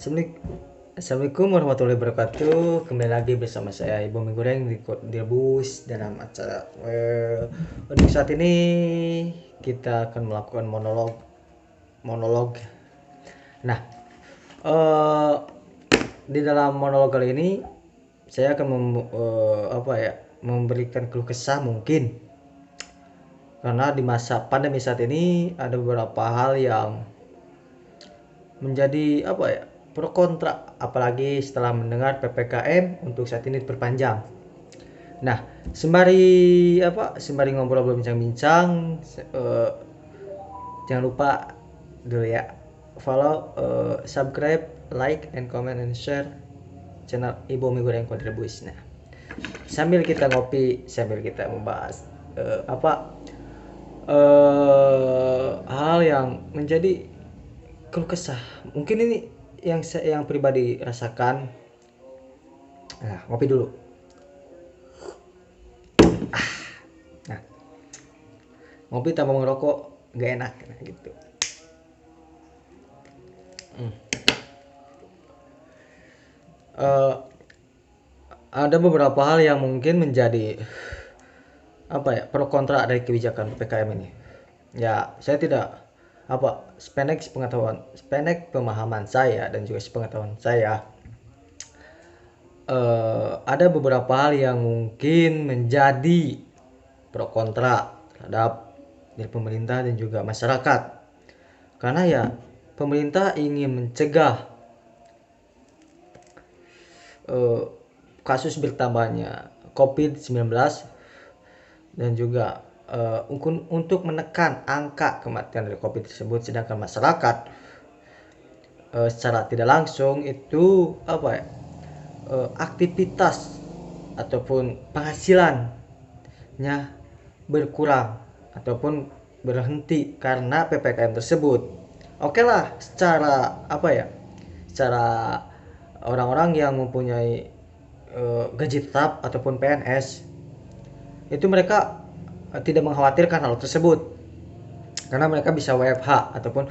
Assalamualaikum warahmatullahi wabarakatuh. Kembali lagi bersama saya Ibu Mie Goreng di Rebus dalam acara untuk saat ini kita akan melakukan monolog. Nah, eh, di dalam monolog kali ini saya akan memberikan keluh kesah mungkin karena di masa pandemi saat ini ada beberapa hal yang menjadi pro kontra, apalagi setelah mendengar PPKM untuk saat ini diperpanjang. Nah, sembari ngobrol berbincang-bincang, jangan lupa dulu ya follow, subscribe, like, and comment and share channel Ibu Mie Goreng Kontribus. Nah, sambil kita ngopi, sambil kita membahas hal yang menjadi keluh kesah, mungkin ini yang pribadi rasakan. Nah, ngopi dulu. Nah, ngopi tanpa merokok gak enak, nah, gitu. Ada beberapa hal yang mungkin menjadi pro kontra dari kebijakan PPKM ini. Ya, saya tidak sependek pemahaman saya dan juga sepengetahuan saya, ada beberapa hal yang mungkin menjadi pro kontra terhadap dari pemerintah dan juga masyarakat. Karena ya pemerintah ingin mencegah kasus bertambahnya COVID-19 dan juga untuk menekan angka kematian dari COVID tersebut, sedangkan masyarakat secara tidak langsung itu aktivitas ataupun penghasilannya berkurang ataupun berhenti karena PPKM tersebut. Oke lah, secara orang-orang yang mempunyai gaji tetap ataupun PNS, itu mereka tidak mengkhawatirkan hal tersebut karena mereka bisa WFH ataupun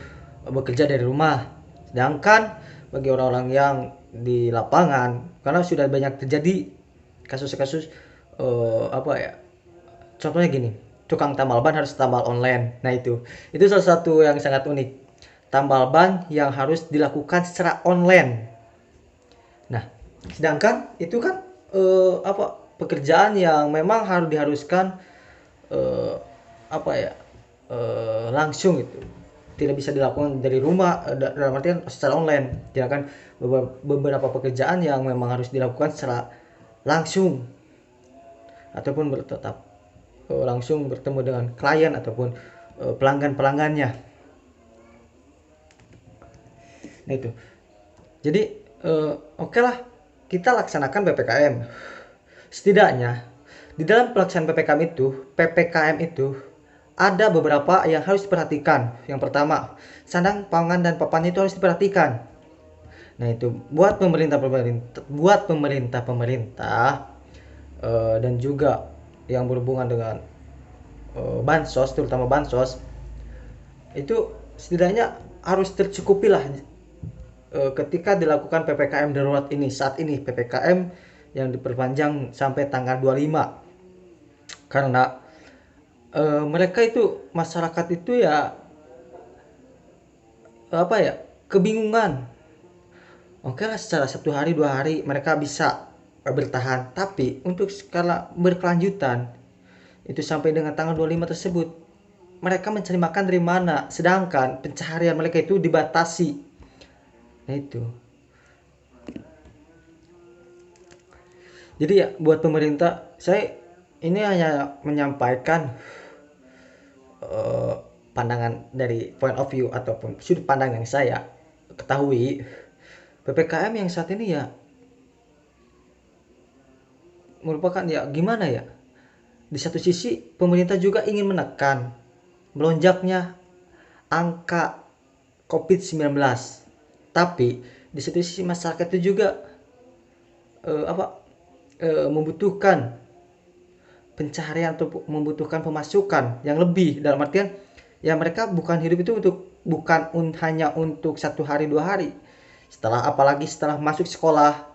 bekerja dari rumah. Sedangkan bagi orang-orang yang di lapangan, karena sudah banyak terjadi kasus-kasus contohnya gini, tukang tambal ban harus tambal online. Nah, itu salah satu yang sangat unik, tambal ban yang harus dilakukan secara online. Nah, sedangkan itu kan pekerjaan yang memang diharuskan langsung gitu, tidak bisa dilakukan dari rumah, dalam artian secara online. Sedangkan beberapa pekerjaan yang memang harus dilakukan secara langsung ataupun bertetap langsung bertemu dengan klien ataupun pelanggannya. Nah, itu jadi oke lah, kita laksanakan PPKM. Setidaknya di dalam pelaksanaan PPKM itu ada beberapa yang harus diperhatikan. Yang pertama, sandang, pangan, dan papan itu harus diperhatikan. Nah, itu buat pemerintah dan juga yang berhubungan dengan bansos, terutama bansos, itu setidaknya harus tercukupi lah ketika dilakukan PPKM darurat ini. Saat ini PPKM yang diperpanjang sampai tanggal 25, karena mereka itu, masyarakat itu ya kebingungan. Oke lah, secara 1 hari 2 hari mereka bisa bertahan, tapi untuk skala berkelanjutan itu sampai dengan tanggal 25 tersebut, mereka mencari makan dari mana, sedangkan pencaharian mereka itu dibatasi. Nah, itu jadi ya buat pemerintah, saya ini hanya menyampaikan pandangan dari point of view ataupun sudut pandang yang saya ketahui. PPKM yang saat ini ya merupakan, ya gimana ya, di satu sisi pemerintah juga ingin menekan melonjaknya angka COVID-19, tapi di satu sisi masyarakat itu juga membutuhkan pencaharian atau membutuhkan pemasukan yang lebih, dalam artian ya mereka bukan hidup itu hanya untuk 1 hari 2 hari, apalagi setelah masuk sekolah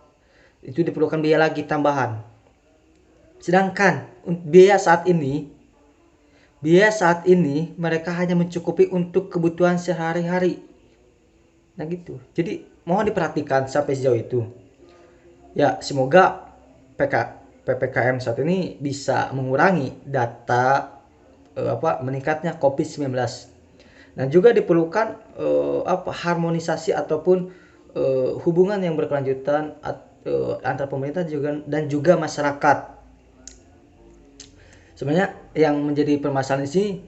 itu diperlukan biaya lagi tambahan. Sedangkan biaya saat ini mereka hanya mencukupi untuk kebutuhan sehari-hari. Nah gitu. Jadi mohon diperhatikan sampai sejauh itu. Ya, semoga PPKM saat ini bisa mengurangi meningkatnya COVID-19. Dan juga diperlukan harmonisasi ataupun hubungan yang berkelanjutan antar pemerintah dan juga masyarakat. Sebenarnya yang menjadi permasalahan di sini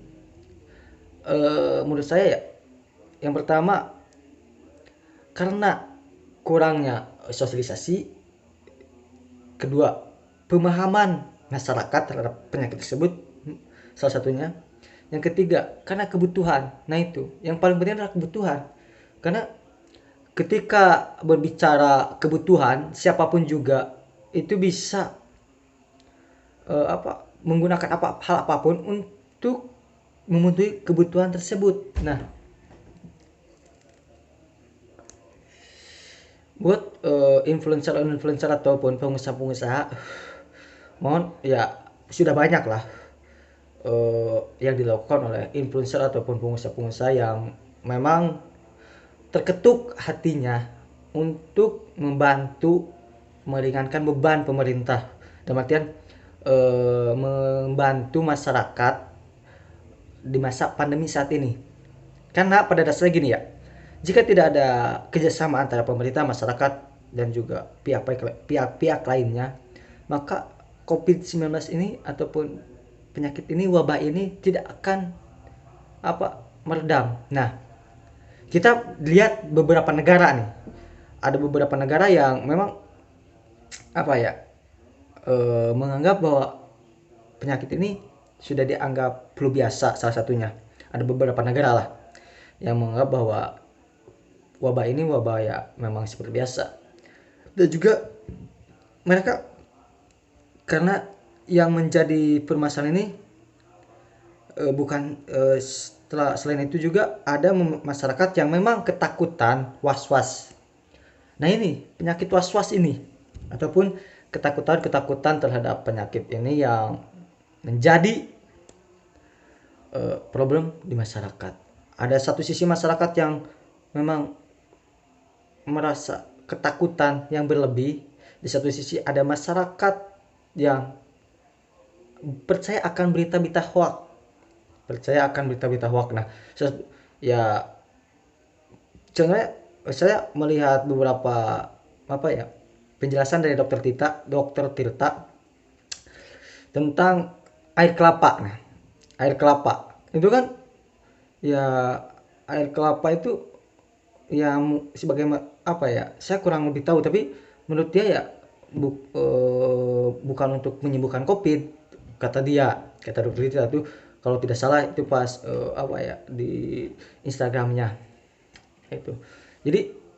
menurut saya ya, yang pertama karena kurangnya sosialisasi, kedua pemahaman masyarakat terhadap penyakit tersebut salah satunya, yang ketiga karena kebutuhan. Nah itu yang paling penting adalah kebutuhan, karena ketika berbicara kebutuhan siapapun juga itu bisa menggunakan hal apapun untuk memenuhi kebutuhan tersebut. Nah, buat influencer ataupun pengusaha-pengusaha, mohon ya sudah banyak lah yang dilakukan oleh influencer ataupun pengusaha-pengusaha yang memang terketuk hatinya untuk membantu meringankan beban pemerintah, dalam artian membantu masyarakat di masa pandemi saat ini. Karena pada dasarnya gini ya, jika tidak ada kerjasama antara pemerintah, masyarakat, dan juga pihak-pihak lainnya, maka COVID-19 ini ataupun penyakit ini, wabah ini tidak akan meredam. Nah, kita lihat beberapa negara nih. Ada beberapa negara yang memang menganggap bahwa penyakit ini sudah dianggap flu biasa. Salah satunya ada beberapa negara lah yang menganggap bahwa wabah ini ya memang seperti biasa. Dan juga mereka, karena yang menjadi permasalahan ini selain itu juga ada masyarakat yang memang ketakutan, was-was. Nah ini penyakit was-was ini ataupun ketakutan terhadap penyakit ini yang menjadi problem di masyarakat. Ada satu sisi masyarakat yang memang merasa ketakutan yang berlebih. Di satu sisi ada masyarakat yang percaya akan berita-berita hoax. Nah, ya sebenarnya saya melihat beberapa penjelasan dari Dokter Tirta tentang air kelapa. Nah, air kelapa itu kan ya, air kelapa itu yang sebagai saya kurang lebih tahu, tapi menurut dia ya bukan untuk menyembuhkan COVID, kata Dokter Tirta itu, kalau tidak salah itu pas di Instagramnya itu. Jadi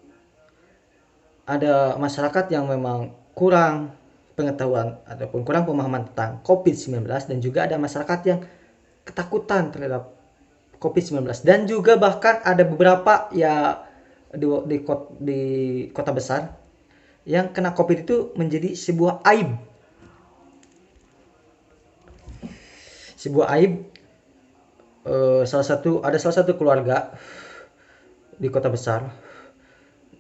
ada masyarakat yang memang kurang pengetahuan ataupun kurang pemahaman tentang COVID-19, dan juga ada masyarakat yang ketakutan terhadap COVID-19, dan juga bahkan ada beberapa ya di kota besar yang kena COVID itu menjadi sebuah aib. Salah satu keluarga di kota besar,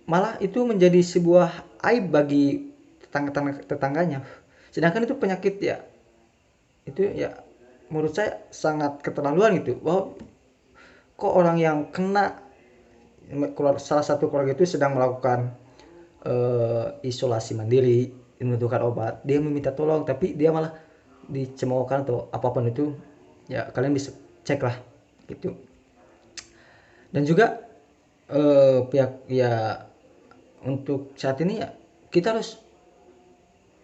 malah itu menjadi sebuah aib bagi tetangganya. Sedangkan itu penyakit ya, itu ya menurut saya sangat keterlaluan gitu. Bahwa kok orang yang kena, salah satu keluarga itu sedang melakukan isolasi mandiri, membutuhkan obat, dia meminta tolong, tapi dia malah dicemoohkan atau apapun itu. Ya kalian bisa cek lah gitu. Dan juga untuk saat ini ya kita harus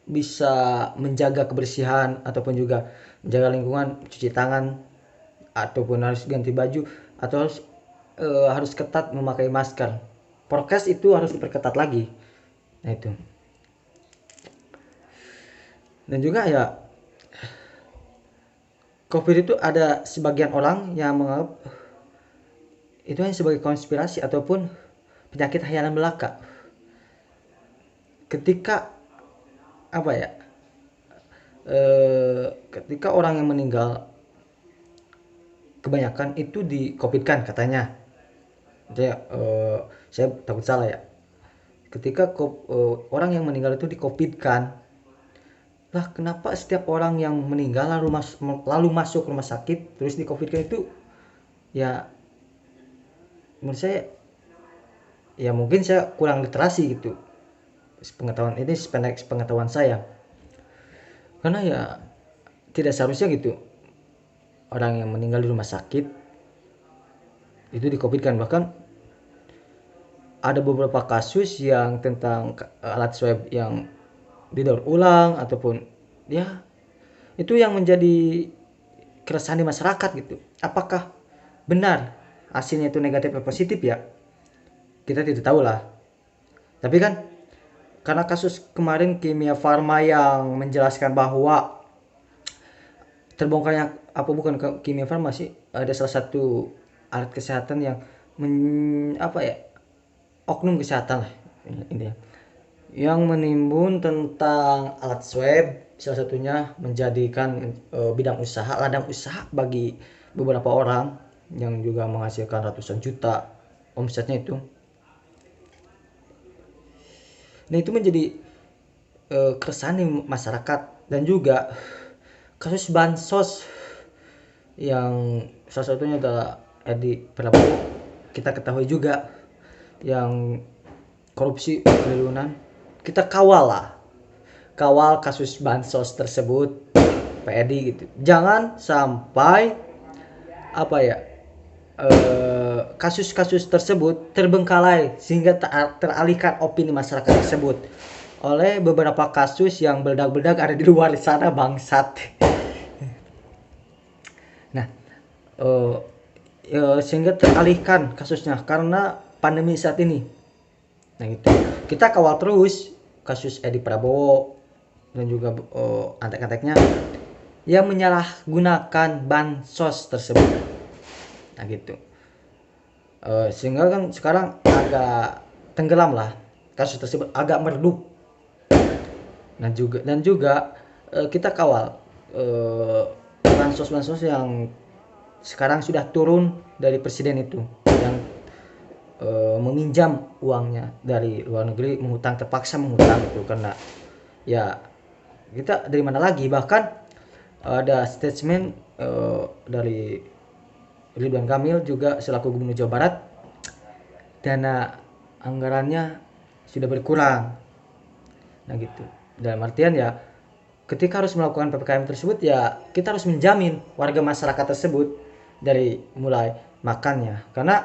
bisa menjaga kebersihan ataupun juga menjaga lingkungan, cuci tangan ataupun harus ganti baju, atau harus ketat memakai masker. Prokes itu harus diperketat lagi. Nah itu. Dan juga ya, COVID itu ada sebagian orang yang menganggap itu hanya sebagai konspirasi ataupun penyakit khayalan belaka. ketika apa ya, ketika orang yang meninggal kebanyakan itu di COVID-kan katanya. Saya, saya takut salah ya. Ketika orang yang meninggal itu di COVID-kan, lah kenapa setiap orang yang meninggal lalu masuk rumah sakit terus di COVID-kan itu, ya menurut saya ya mungkin saya kurang literasi gitu. Pengetahuan ini sependek pengetahuan saya. Karena ya tidak seharusnya gitu orang yang meninggal di rumah sakit itu di COVID kan. Bahkan ada beberapa kasus yang tentang alat swab yang didaur ulang ataupun ya itu yang menjadi keresahan di masyarakat gitu. Apakah benar hasilnya itu negatif atau positif ya? Kita tidak tahu lah. Tapi kan karena kasus kemarin Kimia Farma yang menjelaskan bahwa terbongkarnya apa bukan Kimia Farma sih, ada salah satu alat kesehatan yang apa ya, oknum kesehatan lah intinya, yang menimbun tentang alat swab, salah satunya menjadikan ladang usaha bagi beberapa orang yang juga menghasilkan ratusan juta omsetnya itu. Nah itu menjadi keresahan di masyarakat. Dan juga kasus bansos yang salah satunya adalah Edi Prabowo, kita ketahui juga yang korupsi triliunan. Kita kawal kasus bansos tersebut, Pak Edi gitu. Jangan sampai apa ya, kasus-kasus tersebut terbengkalai sehingga teralihkan opini masyarakat tersebut oleh beberapa kasus yang bedak-bedak ada di luar sana, bangsat. Nah, sehingga teralihkan kasusnya karena pandemi saat ini. Nah gitu. Kita kawal terus kasus Edi Prabowo dan juga antek-anteknya yang menyalahgunakan bansos tersebut. Nah gitu. Sehingga kan sekarang agak tenggelam lah kasus tersebut, agak meredup. Dan juga kita kawal bansos-bansos yang sekarang sudah turun dari presiden itu, yang meminjam uangnya dari luar negeri, terpaksa mengutang itu karena ya kita dari mana lagi. Bahkan ada statement dari Ridwan Kamil juga selaku Gubernur Jawa Barat, dana anggarannya sudah berkurang. Nah gitu. Dalam artian ya ketika harus melakukan PPKM tersebut ya kita harus menjamin warga masyarakat tersebut dari mulai makannya. Karena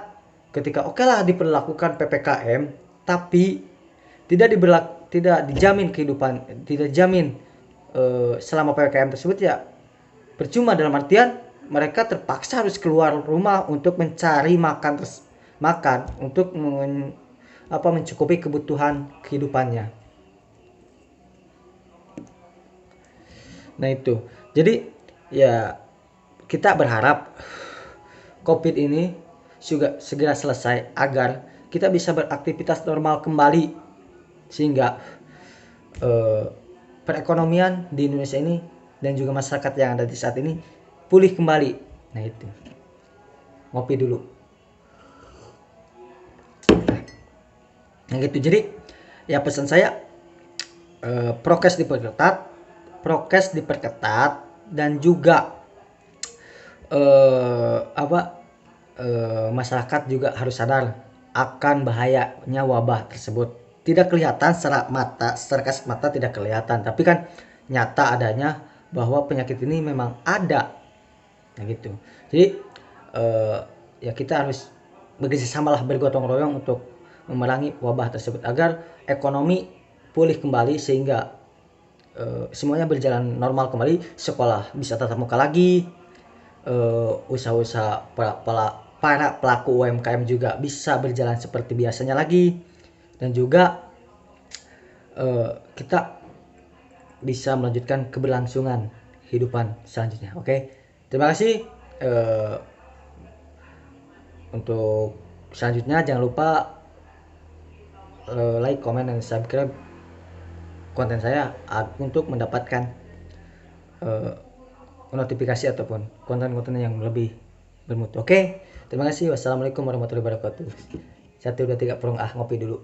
ketika oke lah diperlakukan PPKM tapi tidak dijamin kehidupan, tidak dijamin selama PPKM tersebut ya percuma. Dalam artian mereka terpaksa harus keluar rumah untuk mencari makan untuk mencukupi kebutuhan kehidupannya. Nah itu. Jadi ya kita berharap COVID ini juga segera selesai agar kita bisa beraktivitas normal kembali sehingga perekonomian di Indonesia ini dan juga masyarakat yang ada di saat ini pulih kembali. Nah itu. Ngopi dulu. Nah gitu. Jadi ya pesan saya prokes diperketat dan juga masyarakat juga harus sadar akan bahayanya wabah tersebut. Tidak kelihatan secara kasat mata tidak kelihatan, tapi kan nyata adanya bahwa penyakit ini memang ada. Nah gitu. Jadi ya kita harus bekerjasamalah, bergotong royong untuk memerangi wabah tersebut agar ekonomi pulih kembali sehingga semuanya berjalan normal kembali, sekolah bisa tatap muka lagi, usaha-usaha para pelaku UMKM juga bisa berjalan seperti biasanya lagi, dan juga kita bisa melanjutkan keberlangsungan kehidupan selanjutnya. Oke, terima kasih. Untuk selanjutnya jangan lupa like, comment, dan subscribe konten saya untuk mendapatkan notifikasi ataupun konten-konten yang lebih bermutu. Oke, terima kasih. Wassalamualaikum warahmatullahi wabarakatuh. 1 2 3 perung ngopi dulu.